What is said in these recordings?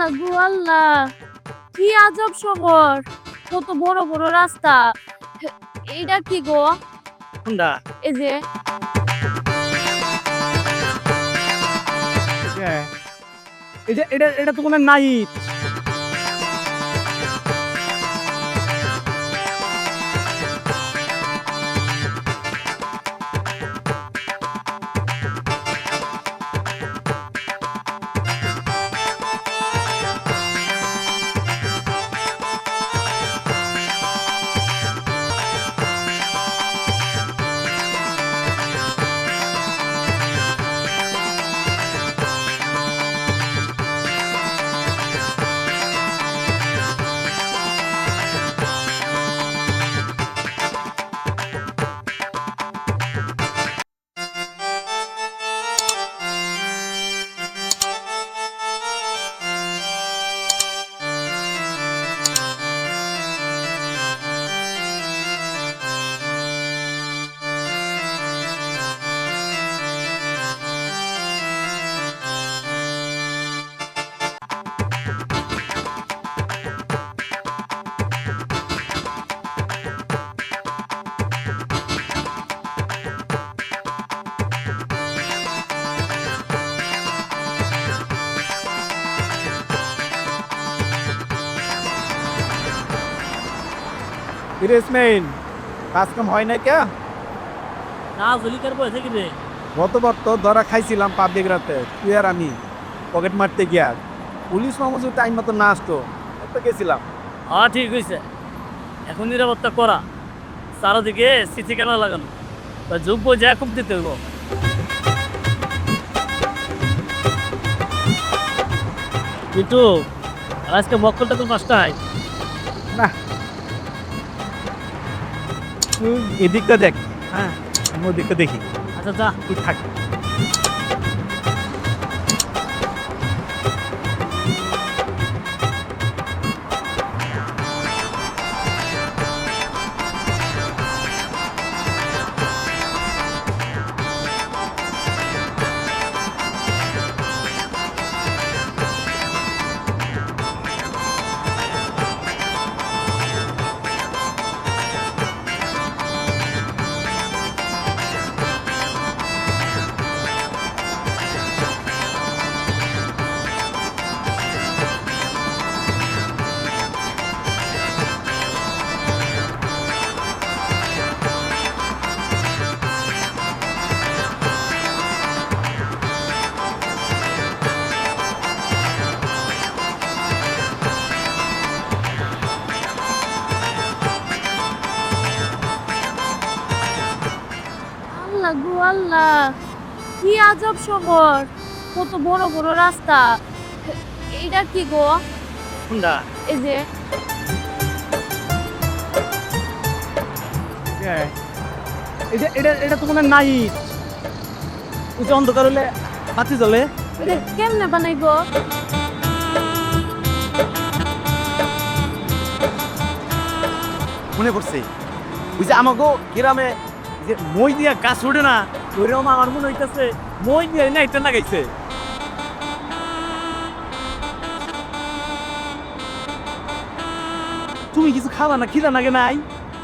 আল্লাহ গো আল্লাহ, কি আজব শহর, কত বড় বড় রাস্তা। এইটা কি গো? কোনটা? এই যে হ্যাঁ, এটা তো কোনো নাইট। কাজ কাম হয় না কে? না জলিকার বয়সে কি রে? গতবার তো ধরা খাইছিলাম পাবলিক রাতে, তুই আর আমি পকেট মারতে গিয়া। পুলিশ মামুজ টাইম মতো না আসতো, তো গেছিলাম। হ্যাঁ ঠিক হয়েছে, এখন নিরাপত্তা করা, চারদিকে সিসি ক্যামেরা লাগানো, তা যোগ্য যা খুব দিতে হইব। কিন্তু আজকে মক্কলটা তো নষ্ট হয় না, তুই এদিকটা দেখ, হ্যাঁ আমি ওদিকটা দেখি। আচ্ছা যা তুই থাক। আল্লাহ গো আল্লাহ, কি আজব শহর, কত বড় বড় রাস্তা। এইটা কি গো? কোনটা? এই যে হ্যাঁ, এটা তো কোনো নাইট। তুই যে অন্ধকার হলে বাতি জ্বলে। এটা কেমনে বানাইবো? মনে পড়ছে, ওই যে আমাকে গ্রামে যে মই দিয়া গাছ উঠে না, ওইরকম আমার মনে হইতেছে মই দিয়ে না এটা লাগাইছে। তুমি কিছু খাবা না, খিদা নাগে নাই?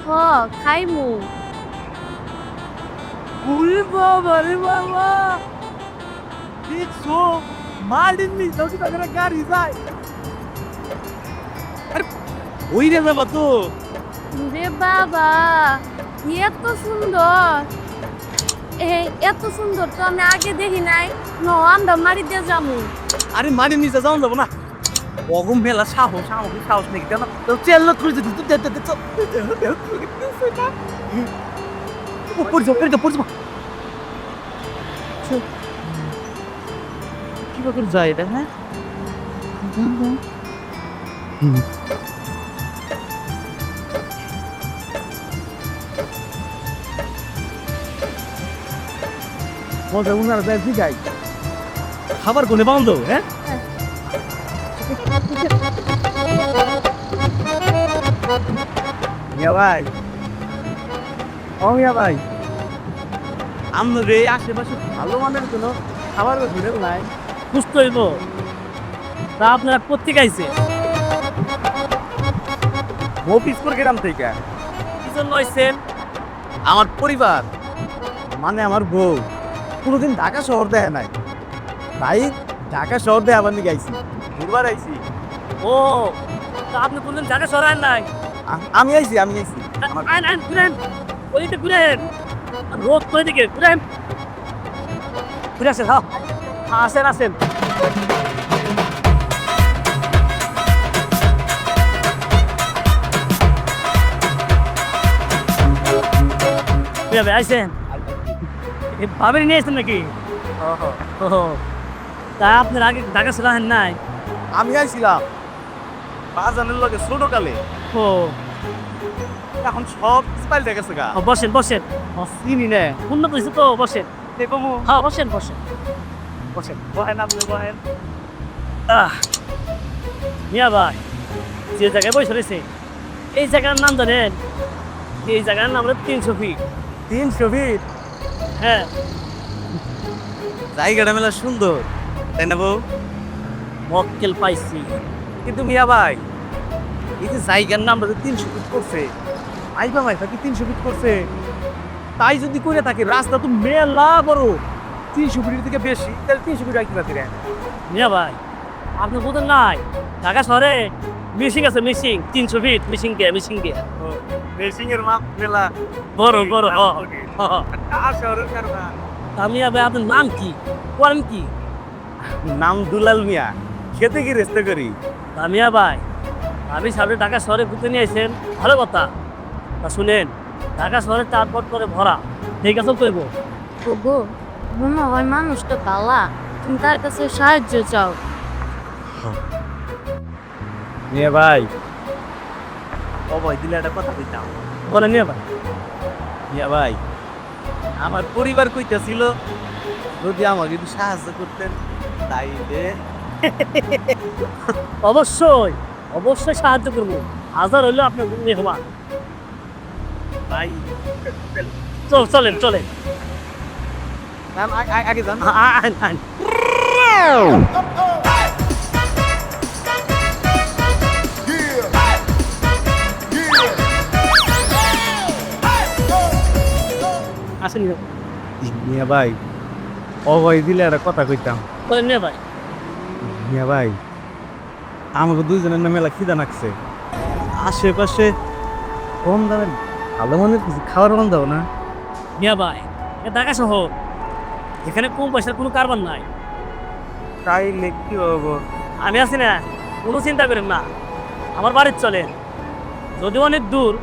হ, খাইমু। ওরে বাবা রে বাবা, দেখছো মালিন নি যদি তাদের গাড়ি যায়। আরে ওই রে যাবা তো। রে বাবা, এত সুন্দর, এত সুন্দর তো আমি আগে দেখি নাই। আমরা মারি দিয়ে যাবো। আরে মালিন নিচে যাওয়া যাবো না, অগম মেলা সাহস, আমাকে সাহস নাকি কেন তো চেল্লো করে যদি তুই দেখতে দেখছো পড়ে যাও, পড়ে যাও। কিভাবে করে যায় এটা? হ্যাঁ মজা উনার যায় যাই খাবার কোনে বান্ধব। হ্যাঁ মিয়া ভাই, ও মিয়া ভাই, আমাদের এই আশেপাশে ভালো মানের কোনো খাবার হোটেল নাই? সুস্থ হইব, তা আপনারা কোত্থেকে আইছে? মফিজপুর গ্রাম থেকে। কি জন্য আইছেন? আমার পরিবার মানে আমার বউ কোনোদিন ঢাকা শহর দেয় নাই, তাই ঢাকা শহর দেয় আবার নিয়ে আইছি, ঘুরবার আইছি। ও, তা আপনি বললেন ঢাকা শহরে আইন নাই? আমি আইছি আইন আইন ঘুরেন, ওইদিকে ঘুরেন, রোদ তো এদিকে ঘুরেন, ঘুরে আসেন। হ্যাঁ আসেন আসেন। আইসেন ভাবেন নিয়ে আসছেন নাকি? ও, তা আপনার আগে ঢাকা ছিল নাই? আমি আইছিলাম বাজানের লগে ছোট কালে, ও এখন সব স্টাইল দেখে গেছে গা। বসেন বসেন, চিনি নে উন্নত হয়েছে তো, বসেন। দেখবো। হ্যাঁ বসেন বসেন বসেন, বহেন আপনি বহেন। মিয়া ভাই, যে জায়গায় বসে রয়েছে এই জায়গার নাম জানেন? এই জায়গার নাম হলো 300 ফিট। 300 ফিট? হ্যাঁ, জায়গাটা মেলা সুন্দর, তাই না বউ? মক্কেল পাইছি। কিন্তু মিয়া ভাই, এই যে জায়গার নামটা 300 ফিট করছে, আইবা ভাই কি 300 ফিট করছে? তাই যদি করে থাকে, রাস্তা তো মেলা বড়, 300 ফিটের থেকে বেশি, তাহলে 300 ফিট আইতে পারে। মিয়া ভাই, আপনি বলতেন নাই ঢাকা শহরে মিশিং আছে, মিশিং 300 ফিট, মিশিং কে মিশিং কে রেসিং এর মাপ মেলা বড় বড়। আর শহরের কারণে। মিয়া ভাই, আপনার নাম কি, করেন কি? নাম দুলাল মিয়া, খেতে কি রেস্তে করি। মিয়া ভাই, আমি সামনে ঢাকা শহরে ঘুরতে নিয়ে আসেন, ভালো কথা। তা শুনেন, ঢাকা শহরে চারপট করে ভরা, ঠিক আছে করব। ওগো, মনে হয় মানুষটা কালা, তুমি তার কাছে সাহায্য চাও। মিয়া ভাই, অবয় দিলে একটা কথা কইতাম। বলেন মিয়া ভাই। মিয়া ভাই, আমার পরিবার কইতাছিল যদি আমাকে একটু সাহায্য করতেন তাইলে। অবশ্যই অবশ্যই সাহায্য করবো, হাজার হইলেও আপনার মেহমান। ভাই চলেন চলেন। আগে যান। আইন আইন। আসেন মিয়া ভাই, অবয় দিলে একটা কথা কইতাম। বলেন মিয়া ভাই। মিয়া ভাই, আমাকে দুইজনের নামে মেলা খিদা নাকছে, আশেপাশে কম দামের ভালো মানের কিছু খাবার মান দাও না? মিয়া ভাই, এ ঢাকা শহর, এখানে কম পয়সার কোনো কারবার নাই। তাইলে কি হবো? আমি আছি না, কোনো চিন্তা করেন না, আমার বাড়ির চলেন। যদিও অনেক দূর,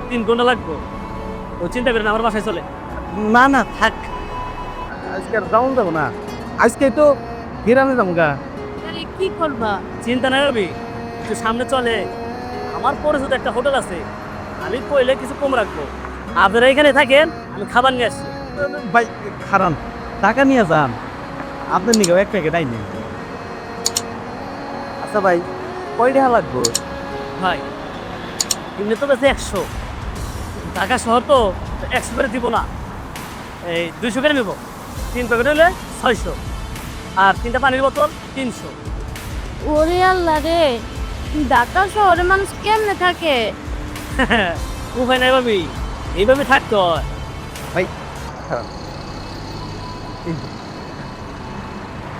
3 ঘন্টা লাগবে, ও চিন্তা করেন, আমার বাসায় চলে। না না থাক, আজকে আর যাওয়া যাবো না, আজকে তো গ্রামে যাবো গা। তাহলে কি করবা? চিন্তা নাই রবি, একটু সামনে চলে, আমার পরিচিত একটা হোটেল আছে, আমি কইলে কিছু কম রাখবো। আপনারা এখানে থাকেন, আমি খাবার নিয়ে আসছি। ভাই খারান, টাকা নিয়ে যান, আপনার নিকেও এক প্যাকেট আইনি। আচ্ছা ভাই, কয় টাকা লাগবে? ভাই এমনি তো বেশি 100, ঢাকা শহর তো 100 করে দিব না, এই 200 করে নেব। 3 প্যাকেট হলে 600, আর 3টা পানির বোতল 300। ওরে আল্লাহ রে, ঢাকা শহরে মানুষ কেমনে থাকে? উপায় নাই ভাবি, এইভাবে থাকতে হয়। ভাই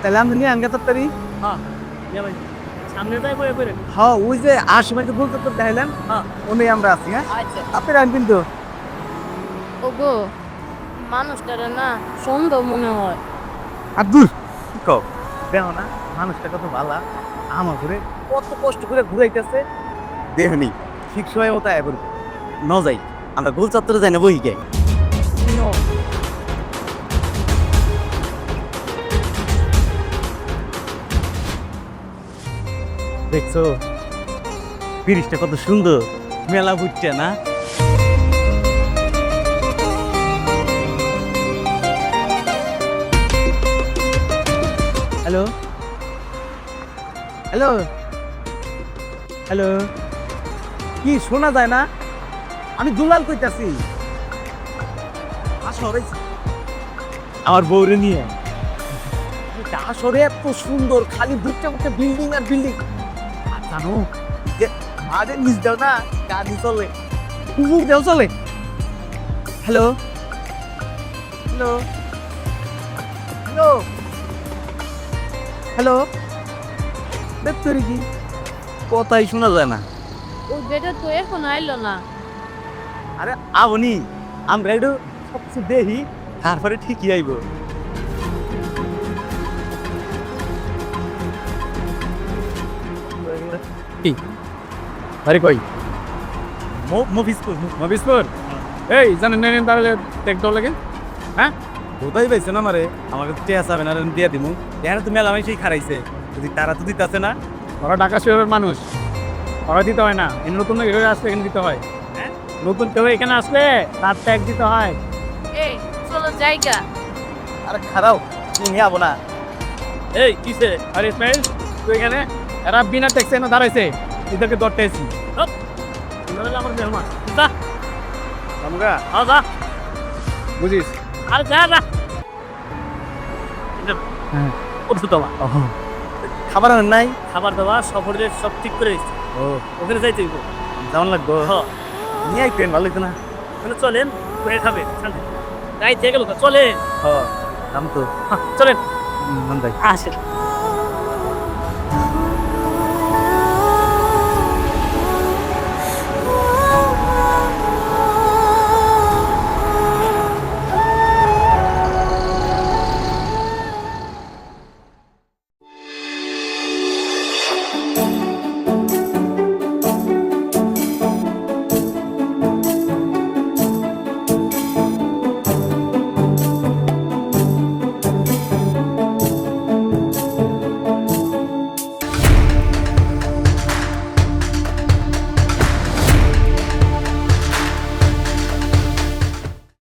তাহলে আমি নিয়ে আনগে তাড়াতাড়ি। হ্যাঁ ইয়া ভাই, সামনে যাই বয়ে করে। হ্যাঁ, ওই যে আশেপাশে বলতে তো দেখাইলাম, হ্যাঁ ওনে আমরা আছি। হ্যাঁ আচ্ছা। আপনি আনবেন তো? ওগো, মানুষটারে না সুন্দর মনে হয়। আর দূর কি কও, দেখো না মানুষটা কত ভালো, আমার ঘুরে কত কষ্ট করে ঘুরাইতেছে, দেখনি ঠিক সময় মতো এবার ন যাই, আমরা গোল চত্বরে যাই না বহি গে। দেখছো ব্রিজটা কত সুন্দর, মেলা বুঝছে না? হ্যালো হ্যালো হ্যালো, কি শোনা যায় না? আমি দুলাল কইতাছি, আসো আমার বউরে নিয়ে। আসরে এত সুন্দর, খালি বুকটা বুকটা বিল্ডিং আর বিল্ডিং। আর জানো যে আমাদের নিজ দাও না গাড়ি চলে, কুকুর দেও চলে। হ্যালো হ্যালো হ্যালো হ্যালো, তোরে কি কথাই শোনা যায় না। ওই বেটা তো এখন আইলো না। আরে আবনি, আমরা একটু সবকিছু দেখি, তারপরে ঠিকই আইব। কি বাড়ি কই? মফিজপুর। মবিসপুর। এই জানেন নেন তাহলে ট্যাক্টর লাগে। হ্যাঁ কোথায় পাইছে না মারে, আমাকে টেয়া চাবেন আর দিয়ে দিমু। এখানে তো মেলা সেই খারাইছে, যদি তারা তো দিতেছে না। ওরা ঢাকা শহরের মানুষ, ওরা দিতে হয় না। এই নতুন এখানে আসলে এখানে দিতে হয়। হ্যাঁ? নতুন কেউ এখানে আসলে তার ট্যাগ দিতে হয়। এই চলো জায়গা। আরে খারাও, তুমি আবো না। এই কিসে? আরে ইসমাইল তুই এখানে, এরা বিনা ট্যাক্সে এনে দাঁড়াইছে, এদেরকে ধরতে এসেছি। আমার মেহমান যা আমরা যা বুঝিস? আর যা যা হ্যাঁ। ওষুধ দেওয়া খাবার আনেন নাই? খাবার দাবার সফরে সব ঠিক করে দিচ্ছি। ও ওখানে যাইতে হইব। যেমন লাগবো হ্যাঁ নিয়ে আইতেন, ভালো লাগতো না? তাহলে চলেন করে খাবে শান্তি। যাইতে গেল চলে হ দাম তো চলেন মন ভাই। আসেন।